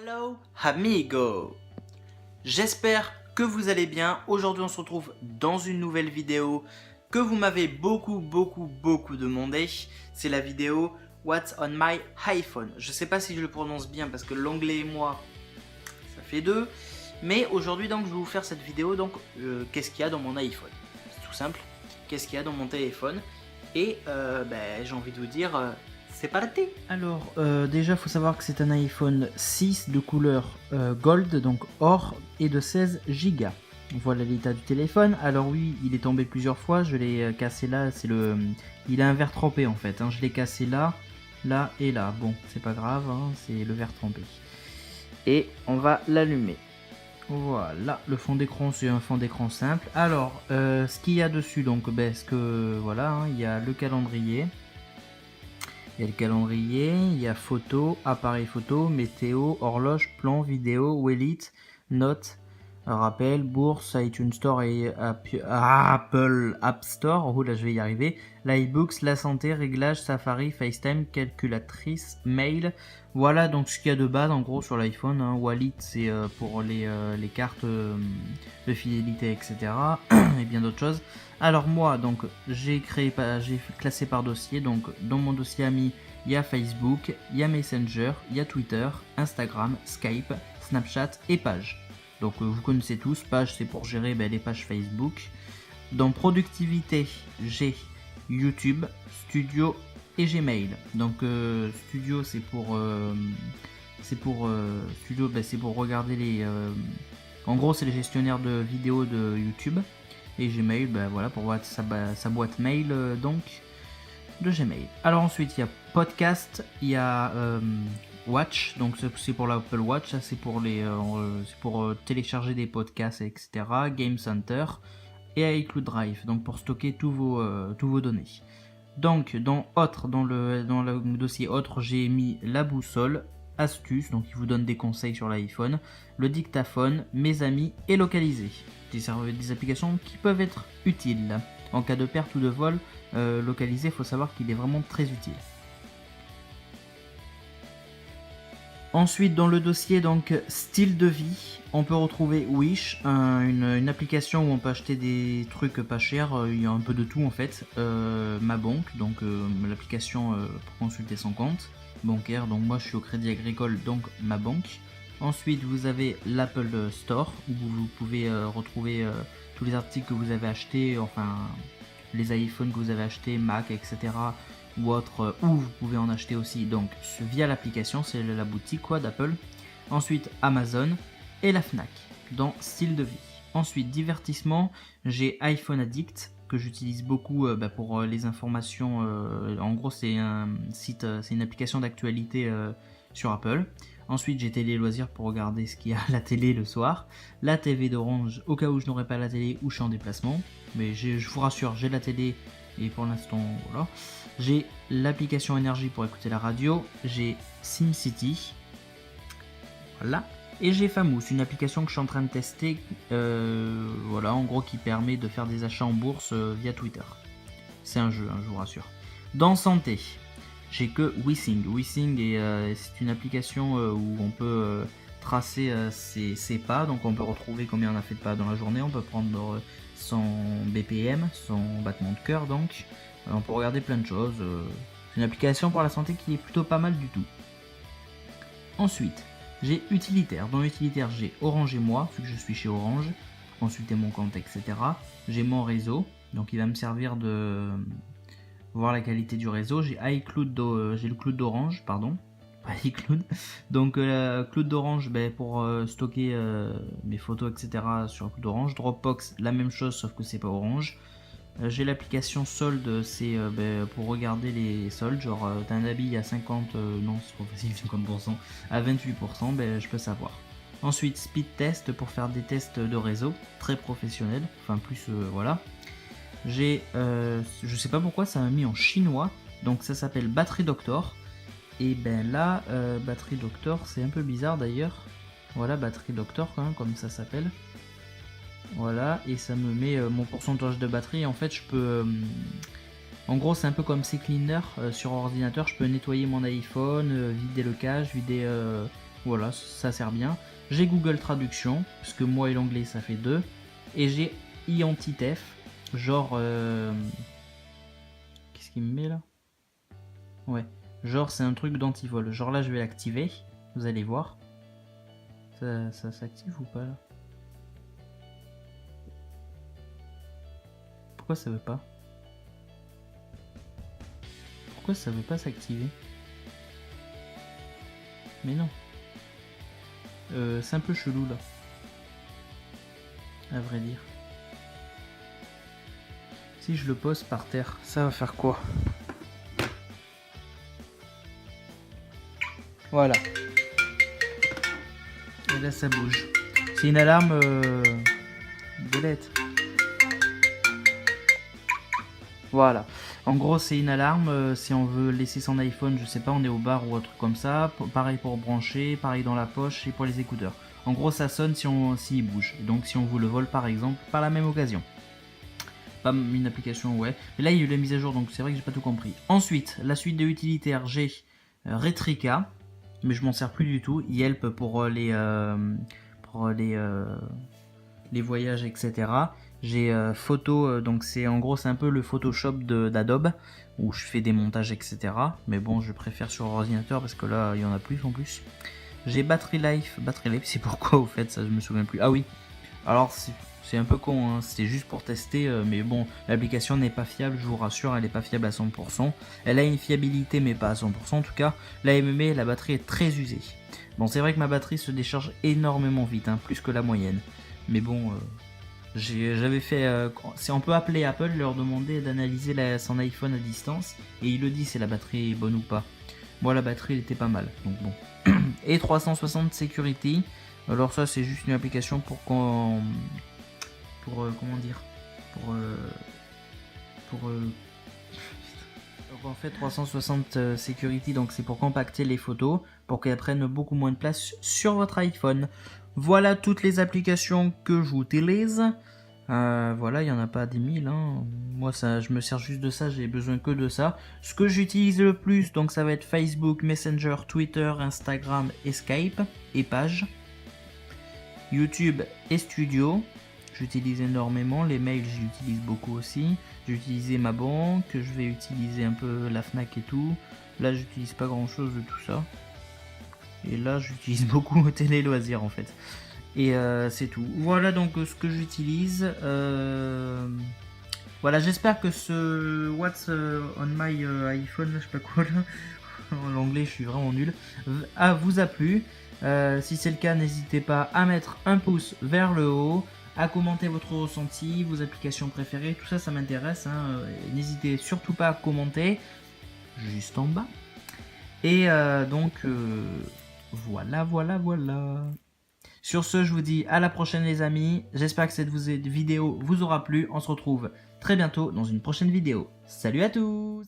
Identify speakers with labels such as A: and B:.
A: Hello amigo. J'espère que vous allez bien. Aujourd'hui on se retrouve dans une nouvelle vidéo que vous m'avez beaucoup demandé. C'est la vidéo What's on my iPhone. Je sais pas si je le prononce bien parce que l'anglais et moi ça fait deux. Mais aujourd'hui donc je vais vous faire cette vidéo donc qu'est-ce qu'il y a dans mon iPhone. C'est tout simple. Qu'est-ce qu'il y a dans mon téléphone. Et j'ai envie de vous dire c'est parti. Alors déjà faut savoir que c'est un iPhone 6 de couleur gold, donc or, et de 16 Go. Voilà l'état du téléphone. Alors oui, il est tombé plusieurs fois, je l'ai cassé là, il a un verre trempé en fait, hein. Je l'ai cassé là, là et là. Bon, c'est pas grave, hein, c'est le verre trempé. Et on va l'allumer. Voilà, le fond d'écran c'est un fond d'écran simple. Alors, ce qu'il y a dessus, donc, voilà, hein, il y a le calendrier. Il y a le calendrier, il y a photo, appareil photo, météo, horloge, plan, vidéo, Wallet, notes, rappel, bourse, iTunes Store et Apple App Store. Oh là, je vais y arriver. L'iBooks, la santé, réglage, Safari, FaceTime, calculatrice, mail. Voilà donc ce qu'il y a de base en gros sur l'iPhone. Hein. Wallet, c'est pour les cartes de fidélité, etc. et bien d'autres choses. Alors moi, donc j'ai classé par dossier. Donc dans mon dossier amis, il y a Facebook, il y a Messenger, il y a Twitter, Instagram, Skype, Snapchat et Page. Donc vous connaissez tous. Page, c'est pour gérer les pages Facebook. Dans productivité, j'ai YouTube, Studio et Gmail. Donc Studio, c'est pour Studio, c'est pour regarder les. En gros, c'est le gestionnaire de vidéos de YouTube. Et Gmail, voilà, pour voir sa boîte mail donc de Gmail. Alors ensuite il y a podcast, il y a Watch, donc c'est pour l'Apple Watch, ça c'est pour télécharger des podcasts, etc. Game Center et iCloud Drive, donc pour stocker tous vos données. Donc dans le dossier autre, j'ai mis la boussole, astuces, donc il vous donne des conseils sur l'iPhone, le dictaphone, mes amis et localiser. Des applications qui peuvent être utiles. En cas de perte ou de vol, localiser, il faut savoir qu'il est vraiment très utile. Ensuite, dans le dossier donc style de vie, on peut retrouver Wish, une application où on peut acheter des trucs pas chers. Il y a un peu de tout en fait. Ma banque, donc l'application pour consulter son compte bancaire. Donc moi je suis au Crédit Agricole, donc ma banque. Ensuite, vous avez l'Apple Store où vous pouvez retrouver tous les articles que vous avez achetés, enfin les iPhones que vous avez achetés, Mac, etc. ou autres, où vous pouvez en acheter aussi. Donc via l'application, c'est la boutique d'Apple. Ensuite, Amazon et la Fnac dans style de vie. Ensuite, divertissement, j'ai iPhone Addict que j'utilise beaucoup pour les informations. En gros, c'est un site, c'est une application d'actualité sur Apple. Ensuite, j'ai Télé Loisirs pour regarder ce qu'il y a à la télé le soir. La TV d'Orange au cas où je n'aurais pas la télé ou je suis en déplacement. Mais je vous rassure, j'ai la télé et pour l'instant, voilà. J'ai l'application Énergie pour écouter la radio. J'ai SimCity. Voilà. Et j'ai Famous, une application que je suis en train de tester. Voilà, en gros, qui permet de faire des achats en bourse via Twitter. C'est un jeu, hein, je vous rassure. Dans Santé, j'ai que WeSing. WeSing c'est une application où on peut tracer ses pas, donc on peut retrouver combien on a fait de pas dans la journée, on peut prendre son BPM, son battement de cœur, donc on peut regarder plein de choses. C'est une application pour la santé qui est plutôt pas mal du tout. Ensuite, j'ai Utilitaire. Dans Utilitaire, j'ai Orange et moi, vu que je suis chez Orange, pour consulter mon compte, etc. J'ai mon réseau, donc il va me servir de voir la qualité du réseau. J'ai iCloud, j'ai le cloud d'Orange, pardon, pas iCloud. Donc cloud d'Orange pour stocker mes photos, etc. sur le cloud d'Orange. Dropbox, la même chose, sauf que c'est pas Orange. J'ai l'application solde, c'est pour regarder les soldes. Genre t'as un habit à 50, non c'est trop facile, 50%, à 28%, je peux savoir. Ensuite speed test pour faire des tests de réseau, très professionnel, enfin plus voilà. J'ai, je sais pas pourquoi ça m'a mis en chinois, donc ça s'appelle Battery Doctor. Et là, Battery Doctor, c'est un peu bizarre d'ailleurs. Voilà, Battery Doctor quand même, comme ça s'appelle. Voilà, et ça me met mon pourcentage de batterie. En fait, je peux, en gros, c'est un peu comme CCleaner sur ordinateur. Je peux nettoyer mon iPhone, vider le cache, vider Voilà, ça sert bien. J'ai Google Traduction, parce que moi et l'anglais ça fait 2. Et j'ai Iantitef, genre... Qu'est-ce qu'il me met là? Ouais, genre c'est un truc d'antivol. Genre là je vais l'activer, vous allez voir. Ça s'active ou pas là? Pourquoi ça veut pas? Pourquoi ça veut pas s'activer? Mais non. C'est un peu chelou là. À vrai dire. Si je le pose par terre, ça va faire quoi? Voilà. Et là ça bouge. C'est une alarme belette. Voilà. En gros, c'est une alarme. Si on veut laisser son iPhone, je sais pas, on est au bar ou un truc comme ça. Pareil pour brancher, pareil dans la poche et pour les écouteurs. En gros, ça sonne s'il bouge. Et donc, si on vous le vole, par exemple, par la même occasion. Pas une application, ouais. Mais là, il y a eu la mise à jour, donc c'est vrai que j'ai pas tout compris. Ensuite, la suite de utilitaires, j'ai Retrika, mais je m'en sers plus du tout. Yelp pour les voyages, etc. J'ai photo, donc c'est en gros c'est un peu le Photoshop d'Adobe où je fais des montages, etc. Mais bon, je préfère sur ordinateur parce que là il y en a plus en plus. J'ai Battery Life, c'est pourquoi au fait, ça je me souviens plus. Ah oui, alors c'est un peu con, hein. C'était juste pour tester, mais bon, l'application n'est pas fiable, je vous rassure, elle n'est pas fiable à 100%. Elle a une fiabilité mais pas à 100%, en tout cas, la MMA, la batterie est très usée. Bon, c'est vrai que ma batterie se décharge énormément vite, hein, plus que la moyenne. Mais bon, j'avais fait... on peut appeler Apple, leur demander d'analyser son iPhone à distance, et il le dit si la batterie est bonne ou pas. Moi, la batterie, elle était pas mal, donc bon. Et 360 Security, alors ça, c'est juste une application pour comment dire, pour en fait 360 Security, donc c'est pour compacter les photos, pour qu'elles prennent beaucoup moins de place sur votre iPhone. Voilà toutes les applications que j'utilise. Voilà, il n'y en a pas 10 000. Hein. Moi, je me sers juste de ça, j'ai besoin que de ça. Ce que j'utilise le plus, donc ça va être Facebook, Messenger, Twitter, Instagram et Skype, et Page. YouTube et Studio, j'utilise énormément. Les mails, j'utilise beaucoup aussi. J'ai utilisé ma banque, je vais utiliser un peu la Fnac et tout. Là, j'utilise pas grand chose de tout ça. Et là, j'utilise beaucoup télé loisirs en fait. Et c'est tout. Voilà donc ce que j'utilise. Voilà, j'espère que ce What's on my iPhone, je sais pas quoi là, en anglais je suis vraiment nul, vous a plu. Si c'est le cas, n'hésitez pas à mettre un pouce vers le haut, à commenter votre ressenti, vos applications préférées, tout ça, ça m'intéresse. Hein. N'hésitez surtout pas à commenter, juste en bas. Et donc, voilà. Sur ce, je vous dis à la prochaine les amis. J'espère que cette vidéo vous aura plu. On se retrouve très bientôt dans une prochaine vidéo. Salut à tous!